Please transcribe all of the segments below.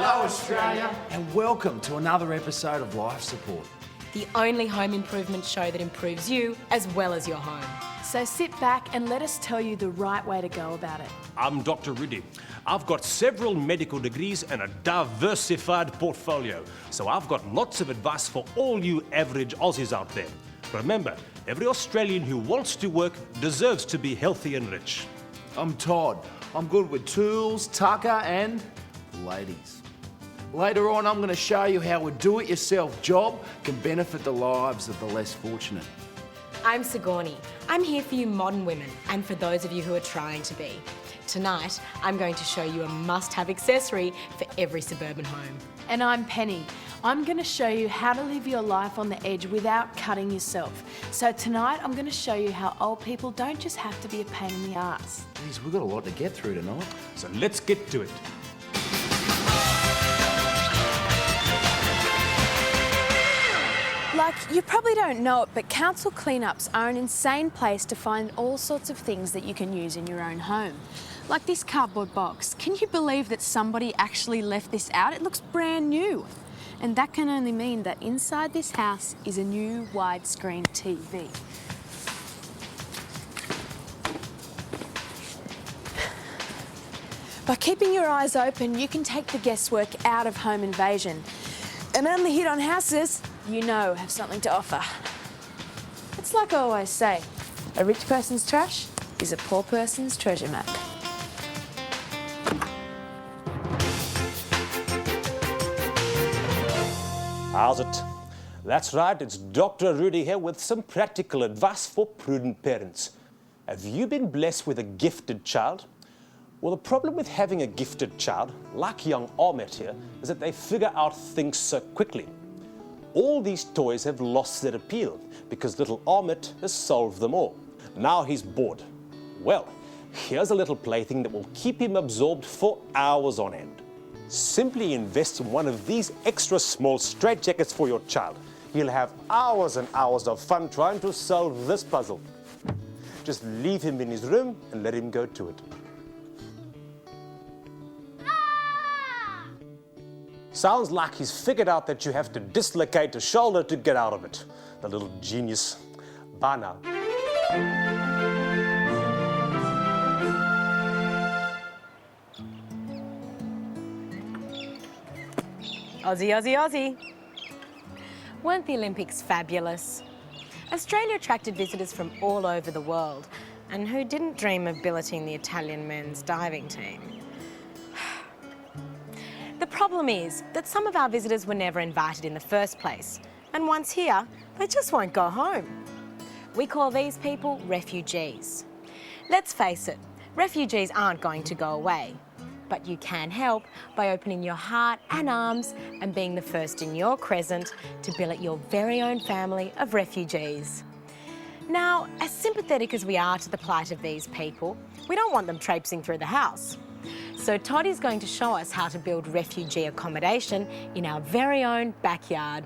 Hello, Australia. And welcome to another episode of Life Support. The only home improvement show that improves you as well as your home. So sit back and let us tell you the right way to go about it. I'm Dr. Riddy. I've got several medical degrees and a diversified portfolio, so I've got lots of advice for all you average Aussies out there. Remember, every Australian who wants to work deserves to be healthy and rich. I'm Todd. I'm good with tools, tucker and ladies. Later on, I'm going to show you how a do-it-yourself job can benefit the lives of the less fortunate. I'm Sigourney. I'm here for you modern women and for those of you who are trying to be. Tonight, I'm going to show you a must-have accessory for every suburban home. And I'm Penny. I'm going to show you how to live your life on the edge without cutting yourself. So tonight, I'm going to show you how old people don't just have to be a pain in the arse. Geez, we've got a lot to get through tonight. So let's get to it. Like, you probably don't know it, but council cleanups are an insane place to find all sorts of things that you can use in your own home. Like this cardboard box. Can you believe that somebody actually left this out? It looks brand new. And that can only mean that inside this house is a new widescreen TV. By keeping your eyes open, you can take the guesswork out of home invasion and only hit on houses you know have something to offer. It's like I always say, a rich person's trash is a poor person's treasure map. How's it? That's right, it's Dr. Rudy here with some practical advice for prudent parents. Have you been blessed with a gifted child? Well, the problem with having a gifted child, like young Ahmet here, is that they figure out things so quickly. All these toys have lost their appeal because little Ahmet has solved them all. Now he's bored. Well, here's a little plaything that will keep him absorbed for hours on end. Simply invest in one of these extra small straitjackets for your child. He'll have hours and hours of fun trying to solve this puzzle. Just leave him in his room and let him go to it. Sounds like he's figured out that you have to dislocate a shoulder to get out of it. The little genius. Bye now. Aussie, Aussie, Aussie. Weren't the Olympics fabulous? Australia attracted visitors from all over the world, and who didn't dream of billeting the Italian men's diving team? The problem is that some of our visitors were never invited in the first place, and once here, they just won't go home. We call these people refugees. Let's face it, refugees aren't going to go away, but you can help by opening your heart and arms and being the first in your crescent to billet your very own family of refugees. Now, as sympathetic as we are to the plight of these people, we don't want them traipsing through the house. So Todd is going to show us how to build refugee accommodation in our very own backyard.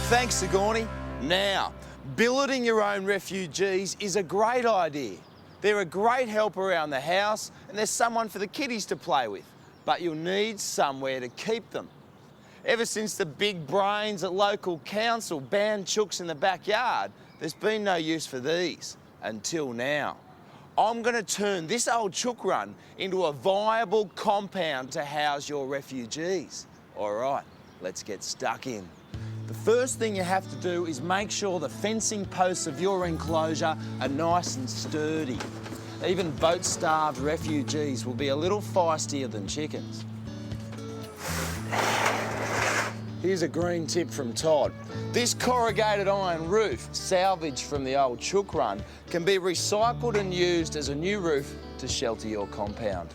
Thanks, Sigourney. Now, billeting your own refugees is a great idea. They're a great help around the house and there's someone for the kiddies to play with, but you'll need somewhere to keep them. Ever since the big brains at local council banned chooks in the backyard, there's been no use for these, until now. I'm going to turn this old chook run into a viable compound to house your refugees. All right, let's get stuck in. The first thing you have to do is make sure the fencing posts of your enclosure are nice and sturdy. Even boat-starved refugees will be a little feistier than chickens. Here's a green tip from Todd. This corrugated iron roof, salvaged from the old chook run, can be recycled and used as a new roof to shelter your compound.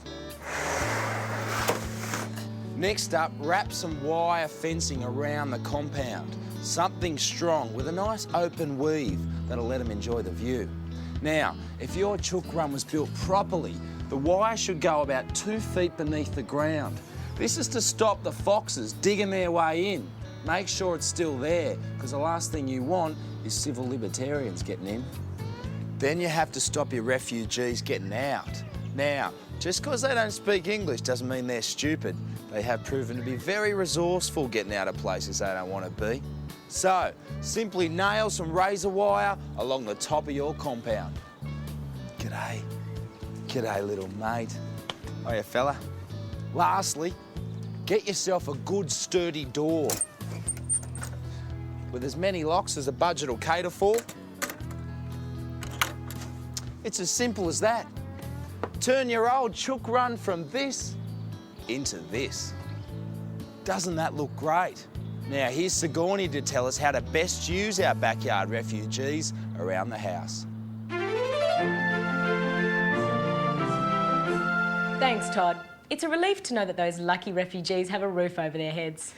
Next up, wrap some wire fencing around the compound. Something strong with a nice open weave that'll let them enjoy the view. Now, if your chook run was built properly, the wire should go about 2 feet beneath the ground. This is to stop the foxes digging their way in. Make sure it's still there, because the last thing you want is civil libertarians getting in. Then you have to stop your refugees getting out. Now, Just because they don't speak English doesn't mean they're stupid. They have proven to be very resourceful getting out of places they don't want to be. So, simply nail some razor wire along the top of your compound. G'day. G'day, little mate. Hiya, fella. Lastly, get yourself a good sturdy door with as many locks as a budget will cater for. It's as simple as that. Turn your old chook run from this into this. Doesn't that look great? Now here's Sigourney to tell us how to best use our backyard refugees around the house. Thanks, Todd. It's a relief to know that those lucky refugees have a roof over their heads.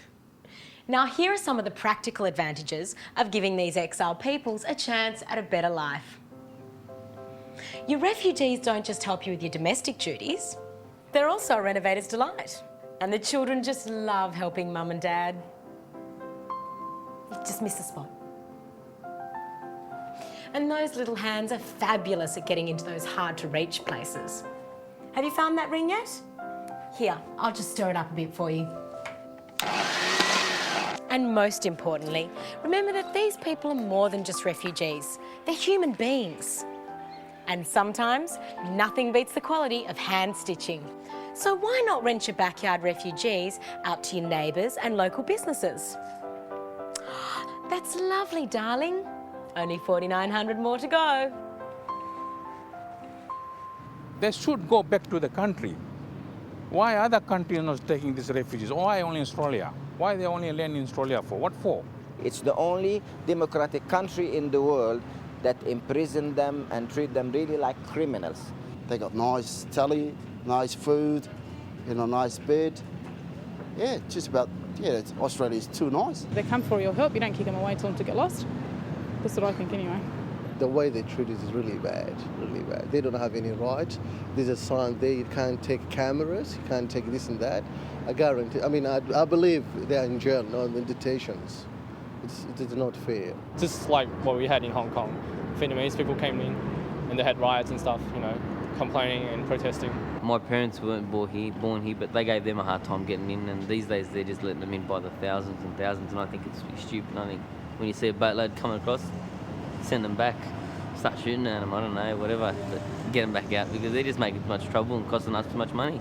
Now, here are some of the practical advantages of giving these exiled peoples a chance at a better life. Your refugees don't just help you with your domestic duties, they're also a renovator's delight. And the children just love helping mum and dad. You just miss a spot. And those little hands are fabulous at getting into those hard-to-reach places. Have you found that ring yet? Here, I'll just stir it up a bit for you. And most importantly, remember that these people are more than just refugees. They're human beings. And sometimes, nothing beats the quality of hand stitching. So why not rent your backyard refugees out to your neighbours and local businesses? That's lovely, darling. Only 4,900 more to go. They should go back to the country. Why other countries not taking these refugees? Why only Australia? Why they only land in Australia for? What for? It's the only democratic country in the world that imprison them and treat them really like criminals. They got nice telly, nice food, nice bed. Yeah, just about, Australia's too nice. They come for your help, you don't kick them away, tell them to get lost. That's what I think anyway. The way they treat us is really bad, really bad. They don't have any rights. There's a sign there, you can't take cameras, you can't take this and that. I guarantee, I believe they're in jail, not in detentions. It is not fair. Just like what we had in Hong Kong. Vietnamese people came in and they had riots and stuff, complaining and protesting. My parents weren't born here, but they gave them a hard time getting in, and these days they're just letting them in by the thousands and thousands, and I think it's stupid. I think when you see a boatload coming across, send them back, start shooting at them, I don't know, whatever, but get them back out because they're just making too much trouble and costing us too much money.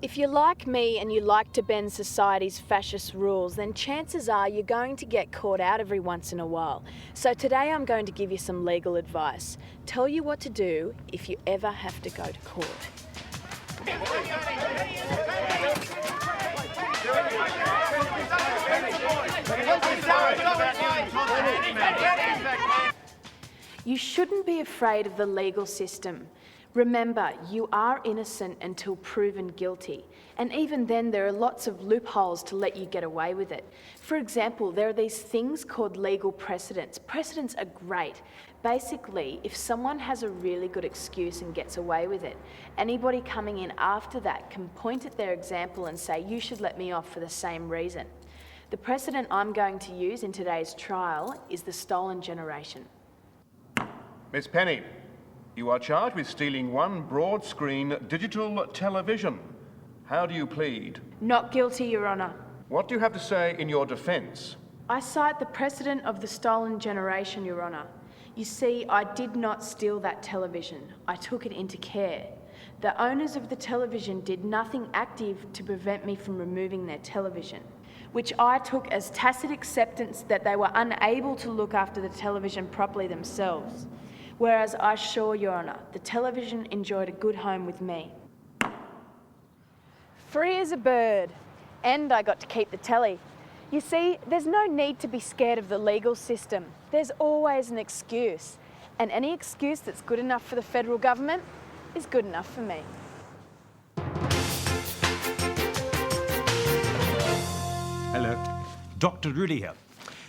If you're like me and you like to bend society's fascist rules, then chances are you're going to get caught out every once in a while. So today I'm going to give you some legal advice. Tell you what to do if you ever have to go to court. You shouldn't be afraid of the legal system. Remember, you are innocent until proven guilty. And even then, there are lots of loopholes to let you get away with it. For example, there are these things called legal precedents. Precedents are great. Basically, if someone has a really good excuse and gets away with it, anybody coming in after that can point at their example and say, you should let me off for the same reason. The precedent I'm going to use in today's trial is the stolen generation. Miss Penny, you are charged with stealing one broad-screen digital television. How do you plead? Not guilty, Your Honour. What do you have to say in your defence? I cite the precedent of the stolen generation, Your Honour. You see, I did not steal that television. I took it into care. The owners of the television did nothing active to prevent me from removing their television, which I took as tacit acceptance that they were unable to look after the television properly themselves. Whereas I assure Your Honour, the television enjoyed a good home with me. Free as a bird. And I got to keep the telly. You see, there's no need to be scared of the legal system. There's always an excuse. And any excuse that's good enough for the federal government is good enough for me. Hello, Dr. Rudy here.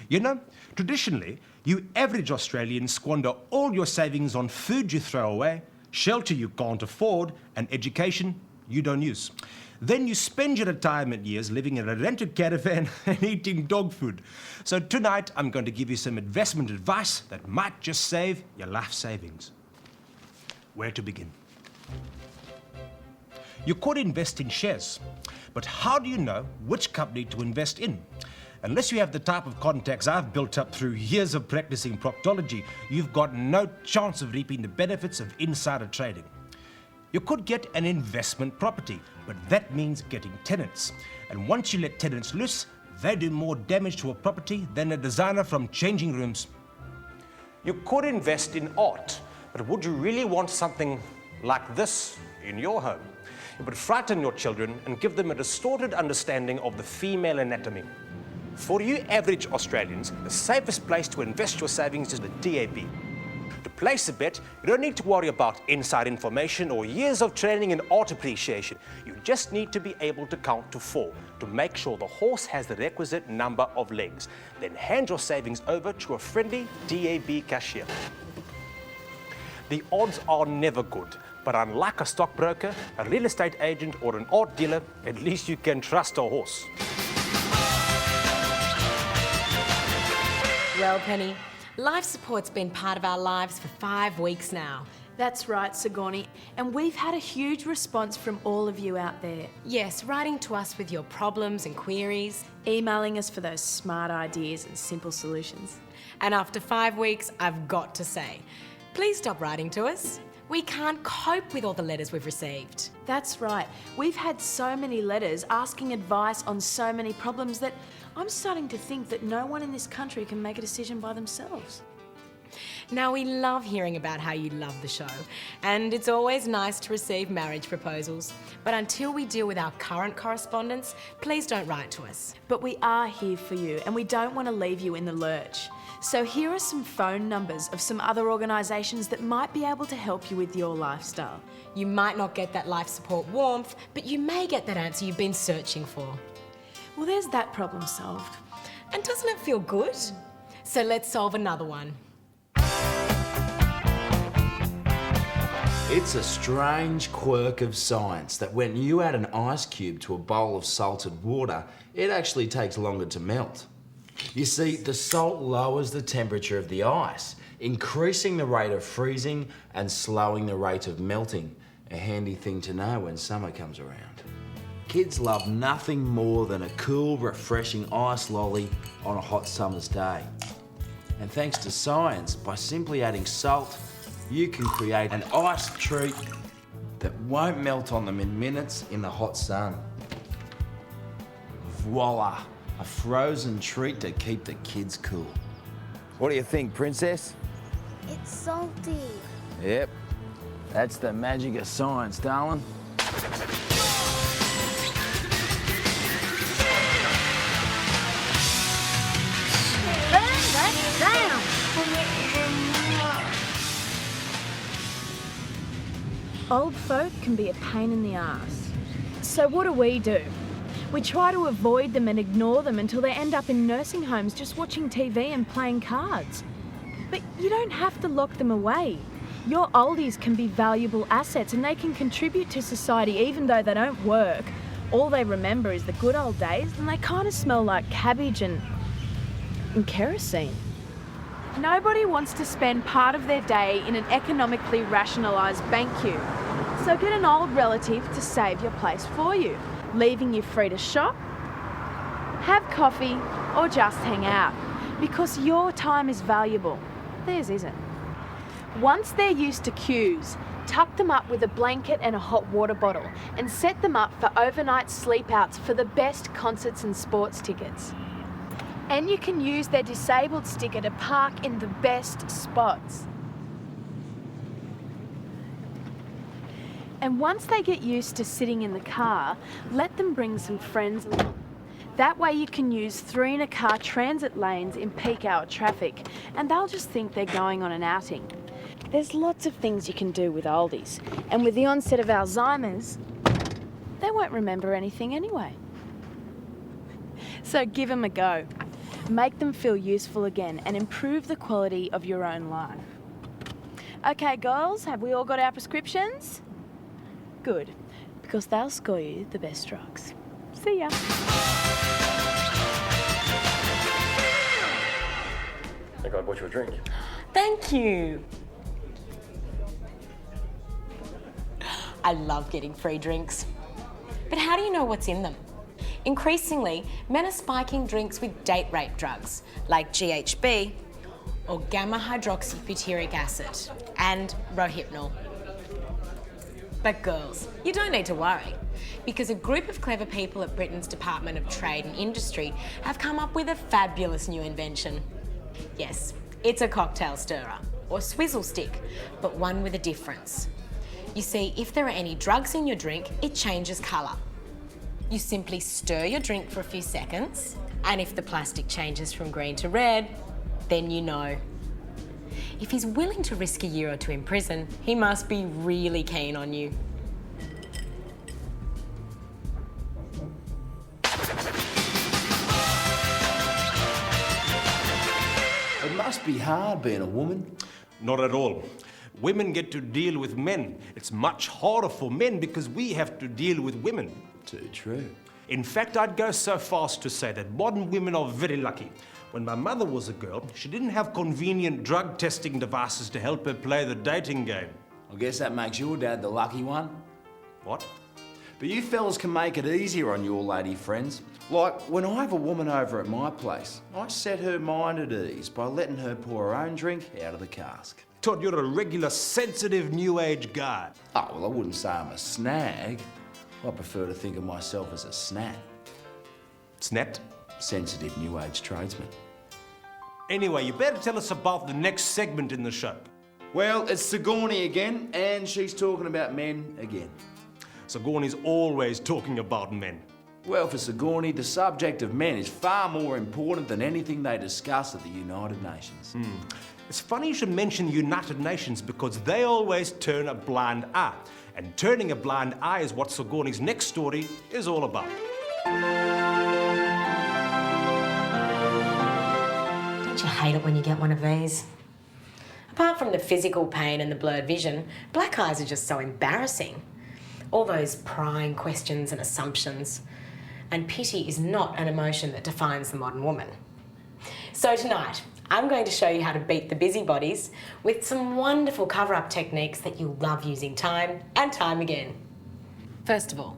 You know, traditionally, you average Australians squander all your savings on food you throw away, shelter you can't afford, and education you don't use. Then you spend your retirement years living in a rented caravan and eating dog food. So tonight, I'm going to give you some investment advice that might just save your life savings. Where to begin? You could invest in shares, but how do you know which company to invest in? Unless you have the type of contacts I've built up through years of practicing proctology, you've got no chance of reaping the benefits of insider trading. You could get an investment property, but that means getting tenants. And once you let tenants loose, they do more damage to a property than a designer from changing rooms. You could invest in art, but would you really want something like this in your home? It would frighten your children and give them a distorted understanding of the female anatomy. For you average Australians, the safest place to invest your savings is the DAB. To place a bet, you don't need to worry about inside information or years of training in art appreciation. You just need to be able to count to 4 to make sure the horse has the requisite number of legs. Then hand your savings over to a friendly DAB cashier. The odds are never good, but unlike a stockbroker, a real estate agent or an art dealer, at least you can trust a horse. Well, Penny, life support's been part of our lives for 5 weeks now. That's right, Sigourney. And we've had a huge response from all of you out there. Yes, writing to us with your problems and queries. Emailing us for those smart ideas and simple solutions. And after 5 weeks, I've got to say, please stop writing to us. We can't cope with all the letters we've received. That's right. We've had so many letters asking advice on so many problems that I'm starting to think that no one in this country can make a decision by themselves. Now, we love hearing about how you love the show, and it's always nice to receive marriage proposals. But until we deal with our current correspondence, please don't write to us. But we are here for you, and we don't want to leave you in the lurch. So here are some phone numbers of some other organisations that might be able to help you with your lifestyle. You might not get that life support warmth, but you may get that answer you've been searching for. Well, there's that problem solved. And doesn't it feel good? So let's solve another one. It's a strange quirk of science that when you add an ice cube to a bowl of salted water, it actually takes longer to melt. You see, the salt lowers the temperature of the ice, increasing the rate of freezing and slowing the rate of melting. A handy thing to know when summer comes around. Kids love nothing more than a cool, refreshing ice lolly on a hot summer's day. And thanks to science, by simply adding salt, you can create an ice treat that won't melt on them in minutes in the hot sun. Voila, a frozen treat to keep the kids cool. What do you think, Princess? It's salty. Yep, that's the magic of science, darling. Old folk can be a pain in the arse. So what do? We try to avoid them and ignore them until they end up in nursing homes just watching TV and playing cards. But you don't have to lock them away. Your oldies can be valuable assets and they can contribute to society even though they don't work. All they remember is the good old days and they kind of smell like cabbage and kerosene. Nobody wants to spend part of their day in an economically rationalised bank queue. So get an old relative to save your place for you, leaving you free to shop, have coffee, or just hang out. Because your time is valuable. Theirs isn't. Once they're used to queues, tuck them up with a blanket and a hot water bottle and set them up for overnight sleep-outs for the best concerts and sports tickets. And you can use their disabled sticker to park in the best spots. And once they get used to sitting in the car, let them bring some friends along. That way you can use 3-in-a-car transit lanes in peak hour traffic, and they'll just think they're going on an outing. There's lots of things you can do with oldies, and with the onset of Alzheimer's, they won't remember anything anyway. So give them a go. Make them feel useful again and improve the quality of your own life. Okay, girls, have we all got our prescriptions? Good. because they'll score you the best drugs. See ya. I think I bought you a drink. Thank you. I love getting free drinks. But how do you know what's in them? Increasingly, men are spiking drinks with date rape drugs like GHB or gamma-hydroxybutyric acid and Rohypnol. But girls, you don't need to worry, because a group of clever people at Britain's Department of Trade and Industry have come up with a fabulous new invention. Yes, it's a cocktail stirrer, or swizzle stick, but one with a difference. You see, if there are any drugs in your drink, it changes colour. You simply stir your drink for a few seconds, and if the plastic changes from green to red, then you know. If he's willing to risk a year or two in prison, he must be really keen on you. It must be hard being a woman. Not at all. Women get to deal with men. It's much harder for men because we have to deal with women. Too true. In fact, I'd go so far as to say that modern women are very lucky. When my mother was a girl, she didn't have convenient drug testing devices to help her play the dating game. I guess that makes your dad the lucky one. What? But you fellas can make it easier on your lady friends. Like, when I have a woman over at my place, I set her mind at ease by letting her pour her own drink out of the cask. Todd, you're a regular sensitive new age guy. Oh, well, I wouldn't say I'm a snag. I prefer to think of myself as a snat. Snat? Sensitive new age tradesman. Anyway, you better tell us about the next segment in the show. Well, it's Sigourney again, and she's talking about men again. Sigourney's always talking about men. Well, for Sigourney, the subject of men is far more important than anything they discuss at the United Nations. It's funny you should mention the United Nations because they always turn a blind eye. And turning a blind eye is what Sigourney's next story is all about. Don't you hate it when you get one of these? Apart from the physical pain and the blurred vision, black eyes are just so embarrassing. All those prying questions and assumptions. And pity is not an emotion that defines the modern woman. So tonight, I'm going to show you how to beat the busybodies with some wonderful cover-up techniques that you'll love using time and time again. First of all,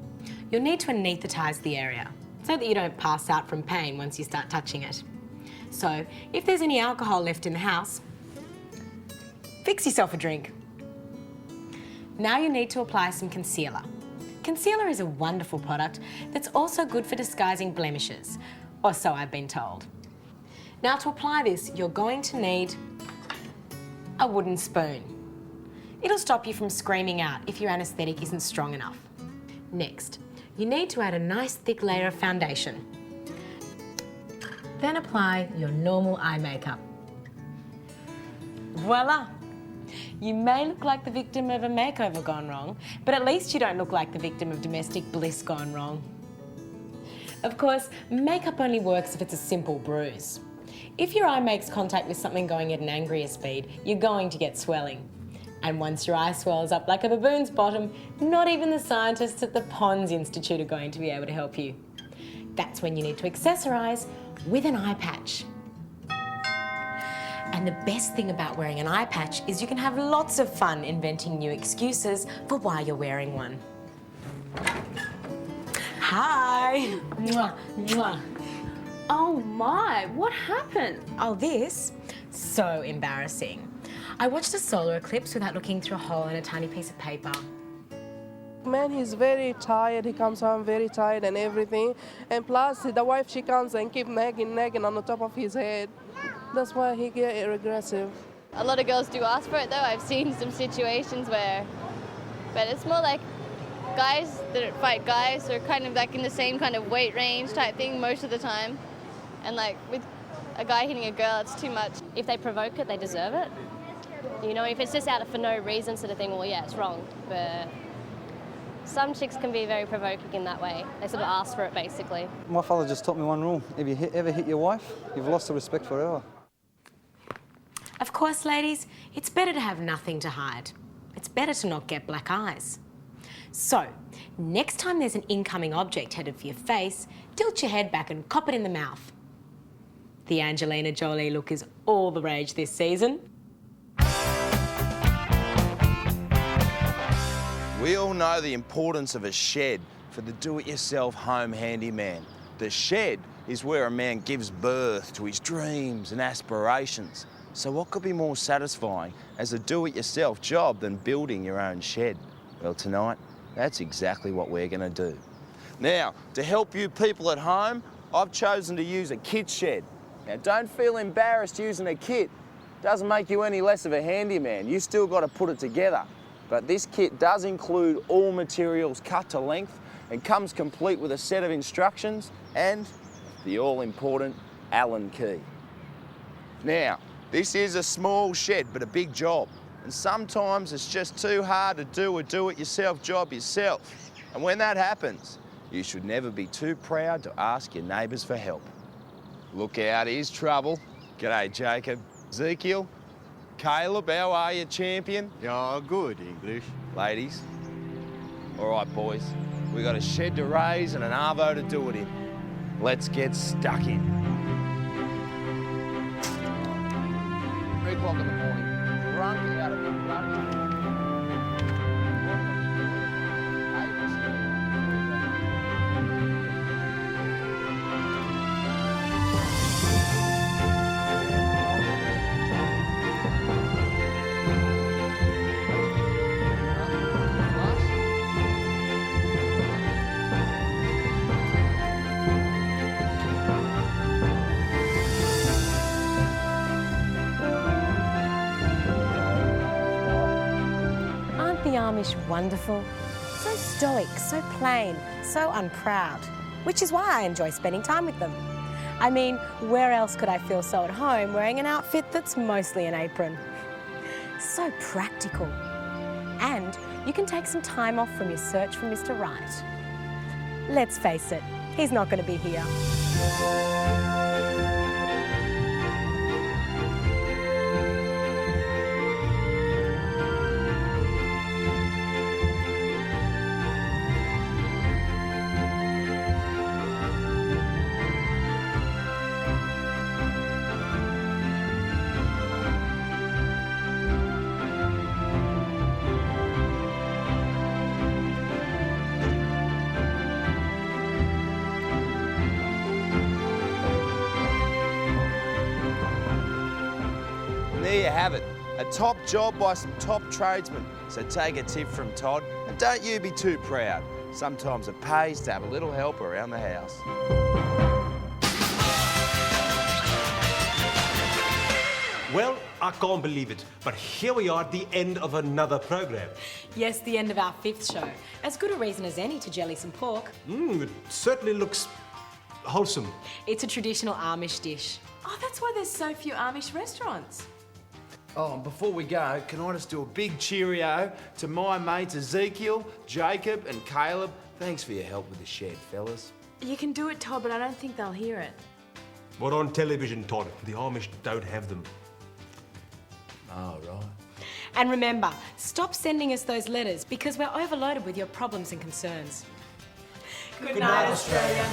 you'll need to anaesthetise the area so that you don't pass out from pain once you start touching it. So, if there's any alcohol left in the house, fix yourself a drink. Now you need to apply some concealer. Concealer is a wonderful product that's also good for disguising blemishes, or so I've been told. Now to apply this, you're going to need a wooden spoon. It'll stop you from screaming out if your anaesthetic isn't strong enough. Next, you need to add a nice thick layer of foundation. Then apply your normal eye makeup. Voila! You may look like the victim of a makeover gone wrong, but at least you don't look like the victim of domestic bliss gone wrong. Of course, makeup only works if it's a simple bruise. If your eye makes contact with something going at an angrier speed, you're going to get swelling. And once your eye swells up like a baboon's bottom, not even the scientists at the Pons Institute are going to be able to help you. That's when you need to accessorise with an eye patch. And the best thing about wearing an eye patch is you can have lots of fun inventing new excuses for why you're wearing one. Hi! Mwah, mwah. Oh my, what happened? Oh, this? So embarrassing. I watched a solar eclipse without looking through a hole in a tiny piece of paper. Man, he's very tired. He comes home very tired and everything. And plus, the wife, she comes and keep nagging on the top of his head. That's why he get aggressive. A lot of girls do ask for it, though. I've seen some situations where, but it's more like guys that fight guys are kind of like in the same kind of weight range type thing most of the time. And like with a guy hitting a girl, it's too much. If they provoke it, they deserve it. You know, if it's just out for no reason sort of thing, well, yeah, it's wrong. But some chicks can be very provoking in that way. They sort of ask for it, basically. My father just taught me one rule. If you ever hit your wife, you've lost the respect forever. Of course, ladies, it's better to have nothing to hide. It's better to not get black eyes. So, next time there's an incoming object headed for your face, tilt your head back and cop it in the mouth. The Angelina Jolie look is all the rage this season. We all know the importance of a shed for the do-it-yourself home handyman. The shed is where a man gives birth to his dreams and aspirations. So what could be more satisfying as a do-it-yourself job than building your own shed? Well, tonight, that's exactly what we're going to do. Now, to help you people at home, I've chosen to use a kit shed. Now, don't feel embarrassed using a kit. Doesn't make you any less of a handyman. You still got to put it together. But this kit does include all materials cut to length and comes complete with a set of instructions and the all-important Allen key. Now, this is a small shed, but a big job. And sometimes it's just too hard to do a do-it-yourself job yourself. And when that happens, you should never be too proud to ask your neighbours for help. Look out, here's trouble. G'day, Jacob. Ezekiel, Caleb, how are you, champion? Yeah, good, English. Ladies? All right, boys. We got a shed to raise and an arvo to do it in. Let's get stuck in. 3 o'clock in the morning. Drunk out of the bloody... The Amish wonderful? So stoic, so plain, so unproud. Which is why I enjoy spending time with them. I mean, where else could I feel so at home wearing an outfit that's mostly an apron? So practical. And you can take some time off from your search for Mr. Right. Let's face it, he's not going to be here. There you have it, a top job by some top tradesmen. So take a tip from Todd and don't you be too proud. Sometimes it pays to have a little help around the house. Well, I can't believe it, but here we are at the end of another program. Yes, the end of our 5th show. As good a reason as any to jelly some pork. It certainly looks wholesome. It's a traditional Amish dish. Oh, that's why there's so few Amish restaurants. Oh, and before we go, can I just do a big cheerio to my mates Ezekiel, Jacob and Caleb? Thanks for your help with the shed, fellas. You can do it, Todd, but I don't think they'll hear it. We're on television, Todd. The Amish don't have them. Oh, right. And remember, stop sending us those letters because we're overloaded with your problems and concerns. Good night, Australia.